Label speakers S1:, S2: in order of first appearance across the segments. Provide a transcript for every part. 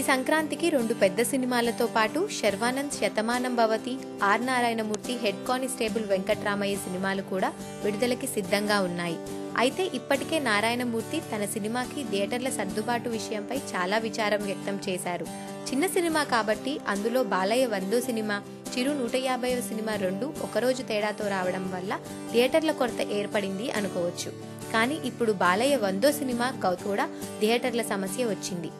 S1: సంక్రాంతికి రెండు పెద్ద సినిమాలతో పాటు శర్వానంద్ శతమానం భవతి, ఆర్ నారాయణమూర్తి హెడ్ కానిస్టేబుల్ వెంకట్రామయ్య సినిమాలు కూడా విడుదలకి సిద్ధంగా ఉన్నాయి. అయితే ఇప్పటికే నారాయణమూర్తి తన సినిమాకి థియేటర్ల సర్దుబాటు విషయంపై చాలా విచారం వ్యక్తం చేశారు. చిన్న సినిమా కాబట్టి అందులో బాలయ్య 100వ సినిమా, చిరు 150వ సినిమా రెండు ఒకరోజు తేడాతో రావడం వల్ల థియేటర్ల కొరత ఏర్పడింది అనుకోవచ్చు. కానీ ఇప్పుడు బాలయ్య 100వ సినిమా కూడా థియేటర్ల సమస్య వచ్చింది.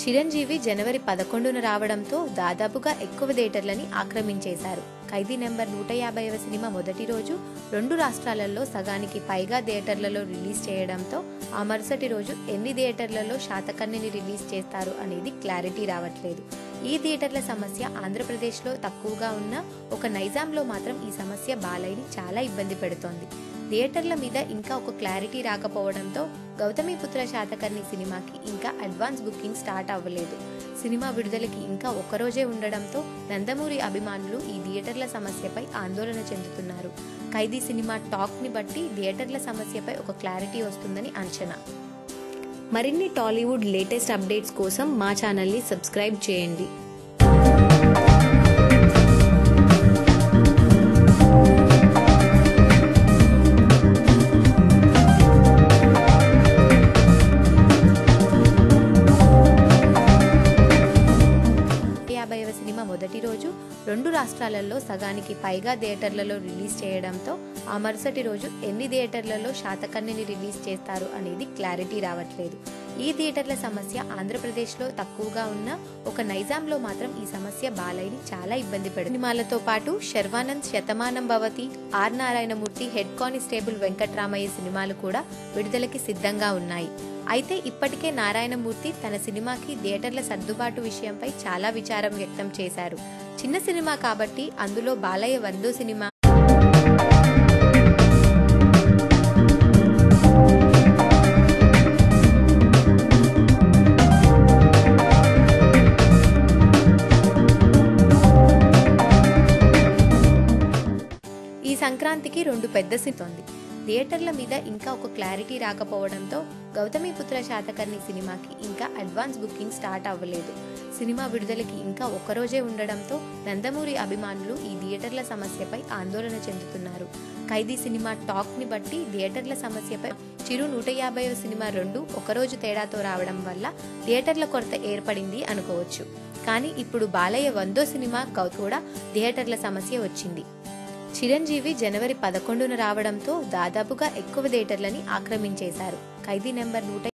S1: చిరంజీవి జనవరి 11న రావడంతో దాదాపుగా ఎక్కువ థియేటర్లని ఆక్రమించేశారు. ఖైదీ నెంబర్ 150వ సినిమా మొదటి రోజు 2 రాష్ట్రాలలో సగానికి పైగా థియేటర్లలో రిలీజ్ చేయడంతో ఆ మరుసటి రోజు ఎన్ని థియేటర్లలో శాతకర్ణిని రిలీజ్ చేస్తారు అనేది క్లారిటీ రావట్లేదు. ఈ థియేటర్ల సమస్య ఆంధ్రప్రదేశ్లో తక్కువగా ఉన్న ఒక నైజాంలో మాత్రం ఈ సమస్య బాలయ్యని చాలా ఇబ్బంది పెడుతోంది. థియేటర్ల మీద ఇంకా ఒక క్లారిటీ రాకపోవడంతో గౌతమిపుత్ర శాతకర్ణి సినిమాకి ఇంకా అడ్వాన్స్ బుకింగ్ స్టార్ట్ అవ్వలేదు. సినిమా విడుదలకి ఇంకా ఒక్కరోజే ఉండడంతో నందమూరి అభిమానులు ఈ థియేటర్ల సమస్యపై ఆందోళన చెందుతున్నారు. ఖైదీ సినిమా టాక్ ని బట్టి థియేటర్ల సమస్యపై ఒక క్లారిటీ వస్తుందని అంచనా. మరిన్ని టాలీవుడ్ లేటెస్ట్ అప్డేట్స్ కోసం మా ఛానల్ని సబ్స్క్రైబ్ చేయండి. సినిమా మొదటి రోజు 2 రాష్ట్రాలలో సగానికి పైగా థియేటర్లలో రిలీజ్ చేయడంతో ఆ మరుసటి రోజు ఎన్ని థియేటర్లలో శాతకర్ణిని రిలీజ్ చేస్తారు అనేది క్లారిటీ రావట్లేదు. ఈ థియేటర్ల సమస్య ఆంధ్రప్రదేశ్లో తక్కువగా ఉన్న ఒక నైజాంలో మాత్రం ఈ సమస్య బాలయ్యని చాలా ఇబ్బంది పెడుతుంది. సినిమాలతో పాటు శర్వానంద్ శతమానం భవతి, ఆర్ నారాయణమూర్తి హెడ్ కానిస్టేబుల్ వెంకట్రామయ్య సినిమాలు కూడా విడుదలకి సిద్ధంగా ఉన్నాయి. అయితే ఇప్పటికే నారాయణమూర్తి తన సినిమాకి థియేటర్ల సర్దుబాటు విషయంపై చాలా విచారం వ్యక్తం చేశారు. చిన్న సినిమా కాబట్టి అందులో బాలయ్య 100వ సినిమా ఈ సంక్రాంతికి రెండు పెద్ద సినిమాలు థియేటర్ల మీద ఇంకా ఒక క్లారిటీ రాకపోవడంతో గౌతమిపుత్ర శాతకర్ణి సినిమాకి ఇంకా అడ్వాన్స్ బుకింగ్ స్టార్ట్ అవ్వలేదు. సినిమా విడుదలకి ఇంకా ఒక్కరోజే ఉండడంతో నందమూరి అభిమానులు ఈ థియేటర్ల సమస్యపై ఆందోళన చెందుతున్నారు. ఖైదీ సినిమా టాక్ ని బట్టి థియేటర్ల సమస్యపై చిరు 150వ సినిమా రెండు ఒకరోజు తేడాతో రావడం వల్ల థియేటర్ల కొరత ఏర్పడింది అనుకోవచ్చు. కానీ ఇప్పుడు బాలయ్య 100వ సినిమా కూడా థియేటర్ల సమస్య వచ్చింది. చిరంజీవి జనవరి 11న రావడంతో దాదాపుగా ఎక్కువ థియేటర్లని ఆక్రమించేశారు. ఖైదీ నెంబర్